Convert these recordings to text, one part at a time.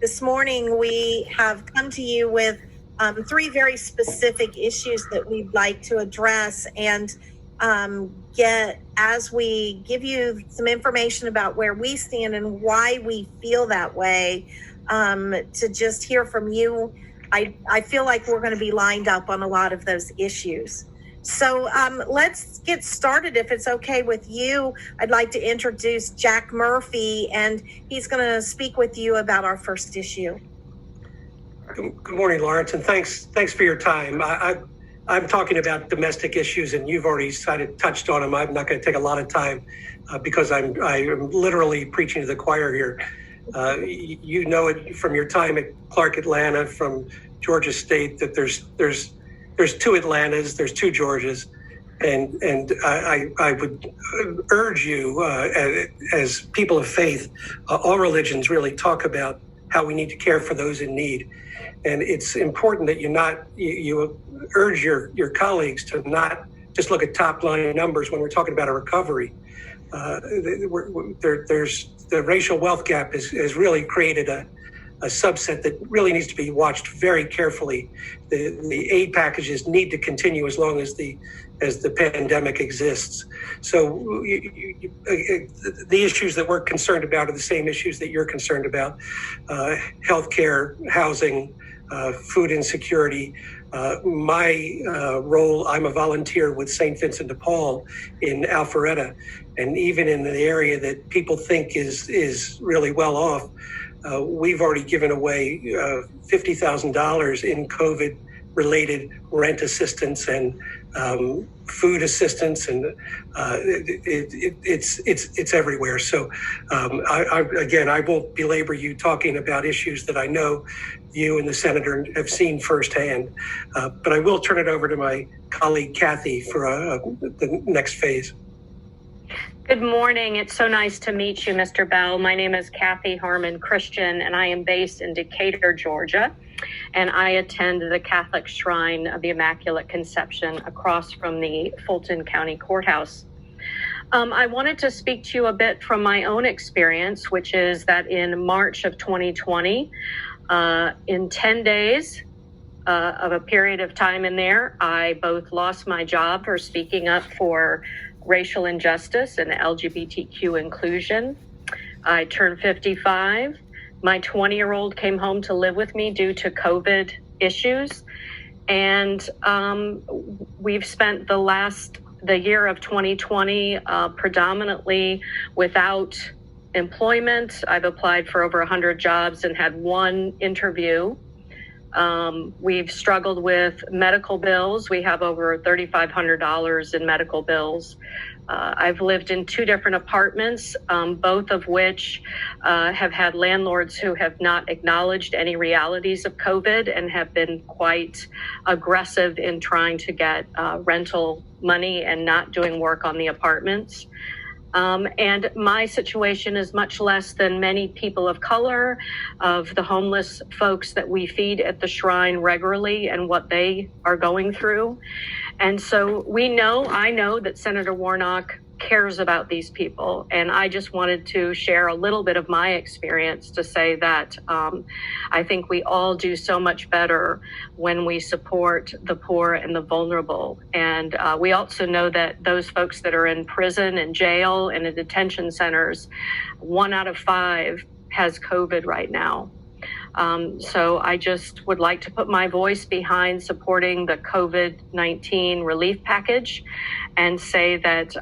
this morning we have come to you with three very specific issues that we'd like to address and as we give you some information about where we stand and why we feel that way, to just hear from you. I feel like we're going to be lined up on a lot of those issues. So let's get started if it's okay with you. I'd like to introduce Jack Murphy, and he's going to speak with you about our first issue. Good morning, Lawrence, and thanks for your time. I'm talking about domestic issues, and you've already touched on them. I'm not going to take a lot of time because I'm literally preaching to the choir here. You know it from your time at Clark Atlanta, from Georgia State, that there's two Atlantas, there's two Georgias, and I would urge you as people of faith, all religions really talk about how we need to care for those in need. And it's important that you urge your colleagues to not just look at top line numbers when we're talking about a recovery. There's the racial wealth gap has really created a subset that really needs to be watched very carefully. The aid packages need to continue as long as the pandemic exists. So the issues that we're concerned about are the same issues that you're concerned about: healthcare, housing, food insecurity. My role, I'm a volunteer with St. Vincent de Paul in Alpharetta, and even in the area that people think is really well off, we've already given away $50,000 in COVID-related rent assistance and food assistance, and it's everywhere. So I won't belabor you talking about issues that I know you and the senator have seen firsthand, but I will turn it over to my colleague Kathy for the next phase. Good morning. It's so nice to meet you, Mr. Bell. My name is Kathy Harmon Christian, and I am based in Decatur, Georgia, and I attend the Catholic Shrine of the Immaculate Conception across from the Fulton County Courthouse. I wanted to speak to you a bit from my own experience, which is that in March of 2020, in 10 days of a period of time in there, I both lost my job for speaking up for racial injustice and LGBTQ inclusion. I turned 55. My 20-year-old came home to live with me due to COVID issues. And we've spent the year of 2020 predominantly without employment. I've applied for over 100 jobs and had one interview. We've struggled with medical bills. We have over $3,500 in medical bills. I've lived in two different apartments, both of which have had landlords who have not acknowledged any realities of COVID and have been quite aggressive in trying to get rental money and not doing work on the apartments. And my situation is much less than many people of color, of the homeless folks that we feed at the shrine regularly and what they are going through. And so I know that Senator Warnock cares about these people. And I just wanted to share a little bit of my experience to say that I think we all do so much better when we support the poor and the vulnerable. And we also know that those folks that are in prison and jail and in detention centers, 1 out of 5 has COVID right now. So I just would like to put my voice behind supporting the COVID-19 relief package and say that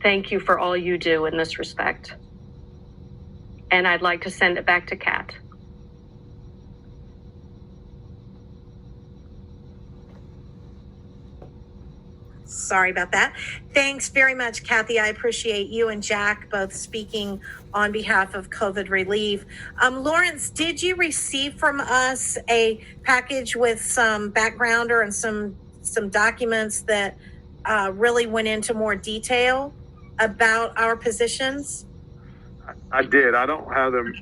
thank you for all you do in this respect. And I'd like to send it back to Kat. Sorry about that. Thanks very much, Kathy. I appreciate you and Jack both speaking on behalf of COVID relief. Lawrence, did you receive from us a package with some backgrounder and some documents that really went into more detail about our positions? I did. I don't have them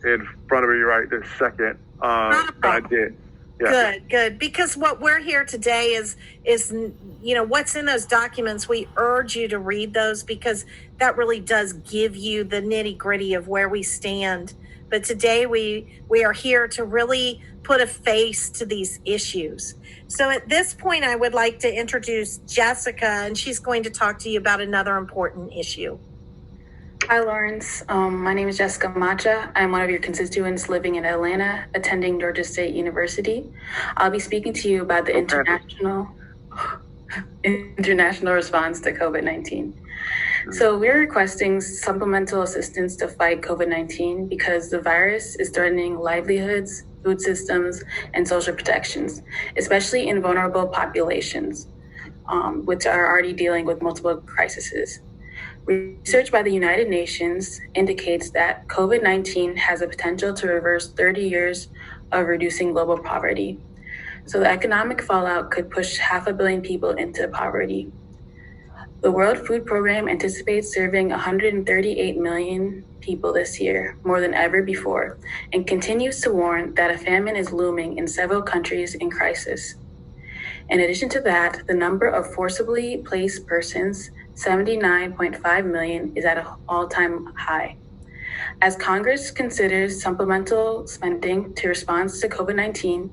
in front of me right this second, but I did. Yeah. Good. Because what we're here today is what's in those documents. We urge you to read those because that really does give you the nitty gritty of where we stand But today we are here to really put a face to these issues. So at this point, I would like to introduce Jessica, and she's going to talk to you about another important issue. Hi, Lawrence. My name is Jessica Macha. I'm one of your constituents living in Atlanta, attending Georgia State University. I'll be speaking to you about the international response to COVID-19. So we're requesting supplemental assistance to fight COVID-19 because the virus is threatening livelihoods, food systems, and social protections, especially in vulnerable populations, which are already dealing with multiple crises. Research by the United Nations indicates that COVID-19 has a potential to reverse 30 years of reducing global poverty. So the economic fallout could push 500 million people into poverty. The World Food Program anticipates serving 138 million people this year, more than ever before, and continues to warn that a famine is looming in several countries in crisis. In addition to that, the number of forcibly placed persons, 79.5 million, is at an all-time high. As Congress considers supplemental spending to respond to COVID-19,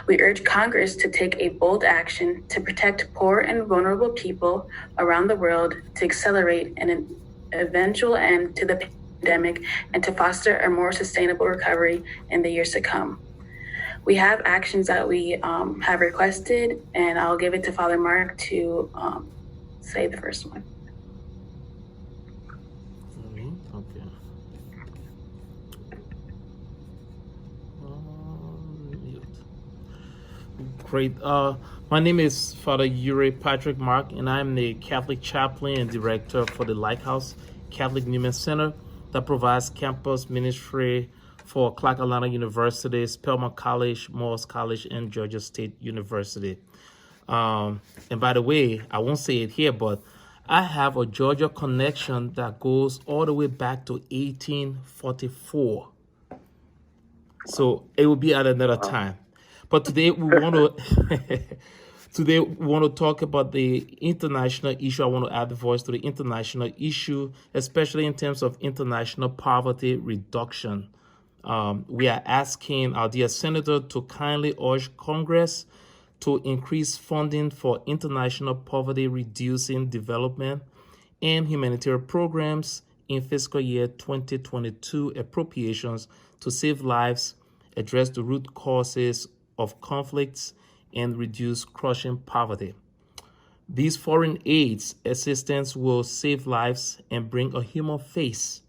we urge Congress to take a bold action to protect poor and vulnerable people around the world, to accelerate an eventual end to the pandemic, and to foster a more sustainable recovery in the years to come. We have actions that we have requested, and I'll give it to Father Mark to say the first one. Okay. Great. My name is Father Uri Patrick Mark, and I'm the Catholic chaplain and director for the LykeHouse Catholic Newman Center that provides campus ministry for Clark Atlanta University, Spelman College, Morris College, and Georgia State University. And by the way, I won't say it here, but I have a Georgia connection that goes all the way back to 1844. So it will be at another time. But today we want to talk about the international issue. I want to add the voice to the international issue, especially in terms of international poverty reduction. We are asking our dear senator to kindly urge Congress to increase funding for international poverty reducing development and humanitarian programs in fiscal year 2022 appropriations to save lives, address the root causes of conflicts, and reduce crushing poverty. These foreign aids assistance will save lives and bring a human face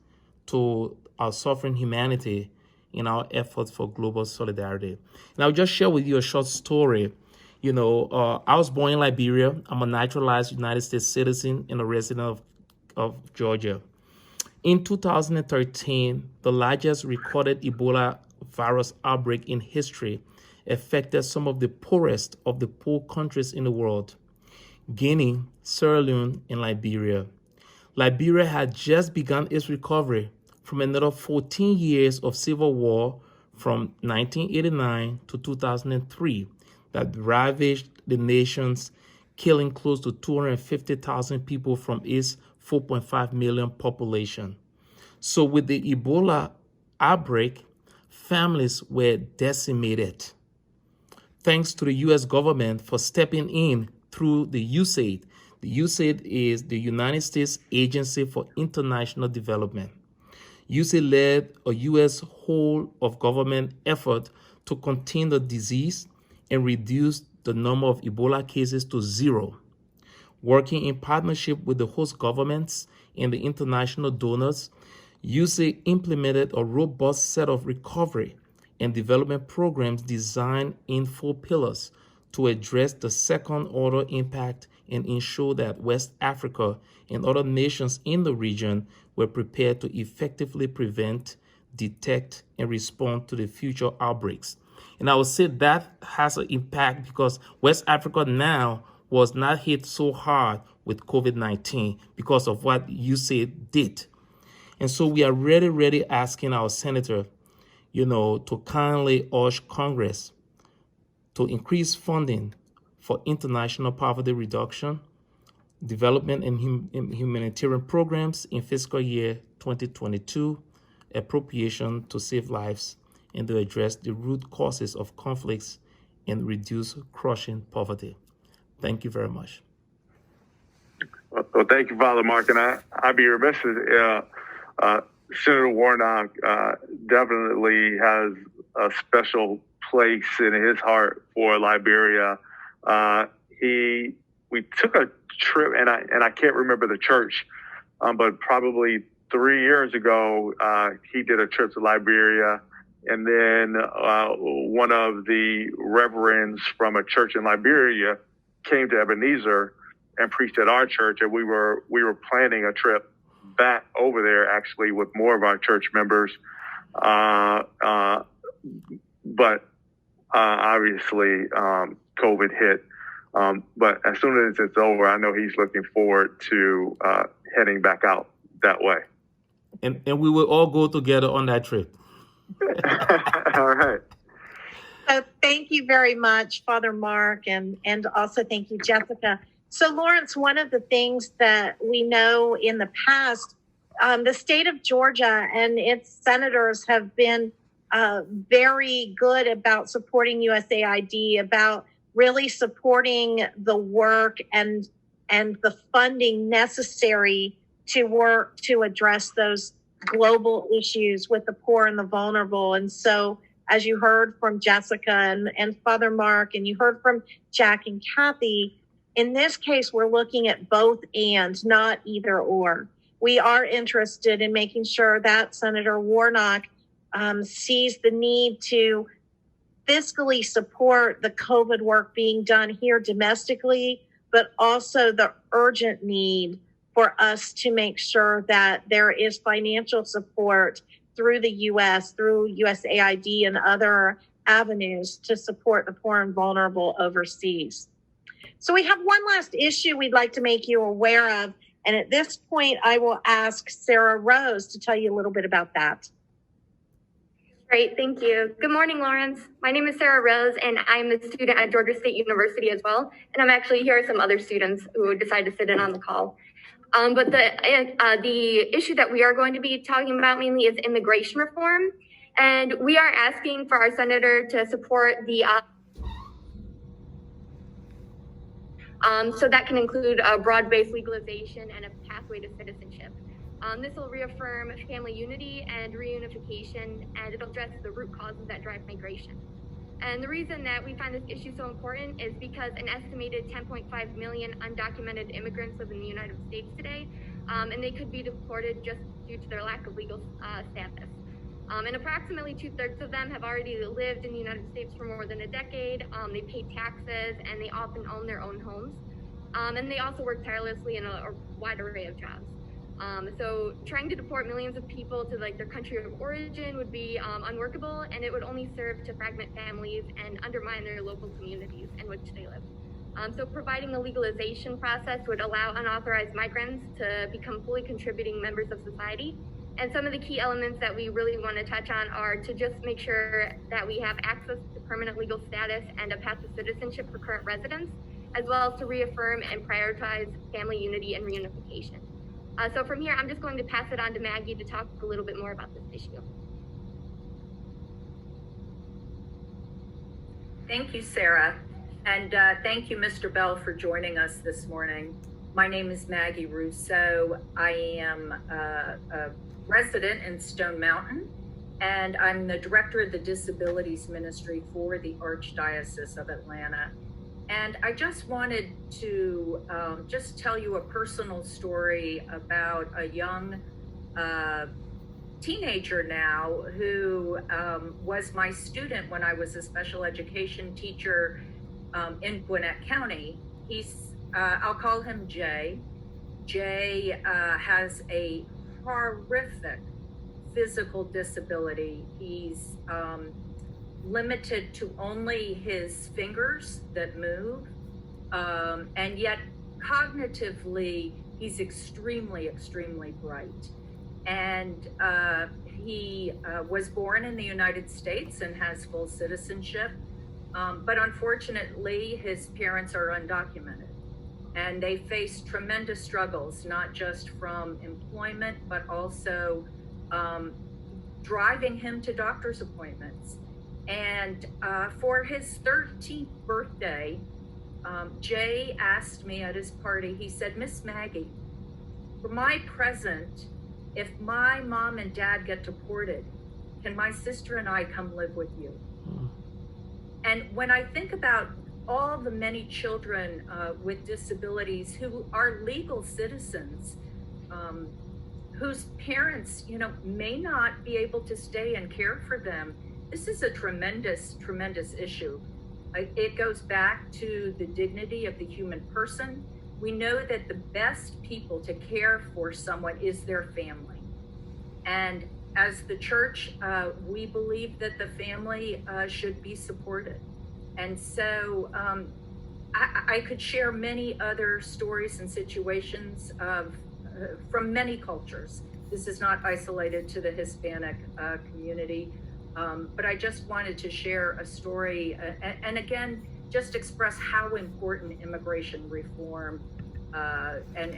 to our suffering humanity in our efforts for global solidarity. And I'll just share with you a short story. I was born in Liberia. I'm a naturalized United States citizen and a resident of Georgia. In 2013, the largest recorded Ebola virus outbreak in history affected some of the poorest of the poor countries in the world: Guinea, Sierra Leone, and Liberia. Liberia had just begun its recovery from another 14 years of civil war from 1989 to 2003 that ravaged the nations, killing close to 250,000 people from its 4.5 million population. So with the Ebola outbreak, families were decimated. Thanks to the U.S. government for stepping in through the USAID. The USAID is the United States Agency for International Development. USAID led a U.S. whole of government effort to contain the disease and reduce the number of Ebola cases to zero. Working in partnership with the host governments and the international donors, USAID implemented a robust set of recovery and development programs designed in 4 pillars to address the second-order impact and ensure that West Africa and other nations in the region were prepared to effectively prevent, detect, and respond to the future outbreaks. And I would say that has an impact because West Africa now was not hit so hard with COVID-19 because of what USAID did. And so we are really asking our senator, to kindly urge Congress to increase funding for international poverty reduction, development, and humanitarian programs in fiscal year 2022 appropriation to save lives and to address the root causes of conflicts and reduce crushing poverty. Thank you very much. Well, thank you, Father Mark, and I'd be remiss if Senator Warnock definitely has a special place in his heart for Liberia. We took a trip, and I can't remember the church, but probably 3 years ago, he did a trip to Liberia, and then one of the reverends from a church in Liberia came to Ebenezer and preached at our church, and we were planning a trip back over there actually with more of our church members, but obviously COVID hit. But as soon as it's over, I know he's looking forward to heading back out that way. And we will all go together on that trip. All right. So thank you very much, Father Mark, and also thank you, Jessica. So Lawrence, one of the things that we know in the past, the state of Georgia and its senators have been very good about supporting USAID, about really supporting the work and the funding necessary to work to address those global issues with the poor and the vulnerable. And so, as you heard from Jessica and Father Mark, and you heard from Jack and Kathy, in this case, we're looking at both and, not either or. We are interested in making sure that Senator Warnock sees the need to fiscally support the COVID work being done here domestically, but also the urgent need for us to make sure that there is financial support through the U.S., through USAID and other avenues to support the poor and vulnerable overseas. So we have one last issue we'd like to make you aware of. And at this point, I will ask Sarah Rose to tell you a little bit about that. Great, thank you. Good morning, Lawrence. My name is Sarah Rose, and I'm a student at Georgia State University as well. And I'm actually here with some other students who decided to sit in on the call. But the issue that we are going to be talking about mainly is immigration reform. And we are asking for our senator to support the so that can include a broad-based legalization and a pathway to citizenship. This will reaffirm family unity and reunification, and it'll address the root causes that drive migration. And the reason that we find this issue so important is because an estimated 10.5 million undocumented immigrants live in the United States today, and they could be deported just due to their lack of legal status. And approximately 2/3 of them have already lived in the United States for more than a decade. They pay taxes, and they often own their own homes. And they also work tirelessly in a wide array of jobs. So trying to deport millions of people to their country of origin would be unworkable, and it would only serve to fragment families and undermine their local communities in which they live. So providing a legalization process would allow unauthorized migrants to become fully contributing members of society. And some of the key elements that we really want to touch on are to just make sure that we have access to permanent legal status and a path to citizenship for current residents, as well as to reaffirm and prioritize family unity and reunification. So from here, I'm just going to pass it on to Maggie to talk a little bit more about this issue. Thank you, Sarah. And thank you, Mr. Bell, for joining us this morning. My name is Maggie Rousseau. I am a resident in Stone Mountain, and I'm the director of the Disabilities Ministry for the Archdiocese of Atlanta. And I just wanted to just tell you a personal story about a young teenager now who was my student when I was a special education teacher in Gwinnett County. I'll call him Jay. Jay has a horrific physical disability. He's limited to only his fingers that move, and yet cognitively he's extremely bright. And he was born in the United States and has full citizenship, but unfortunately his parents are undocumented, and they face tremendous struggles, not just from employment, but also driving him to doctor's appointments. And for his 13th birthday, Jay asked me at his party, he said, "Miss Maggie, for my present, if my mom and dad get deported, can my sister and I come live with you?" And when I think about all the many children with disabilities who are legal citizens, whose parents, may not be able to stay and care for them, this is a tremendous, tremendous issue. It goes back to the dignity of the human person. We know that the best people to care for someone is their family. And as the church, we believe that the family should be supported. And so I could share many other stories and situations from many cultures. This is not isolated to the Hispanic community, but I just wanted to share a story and again, just express how important immigration reform and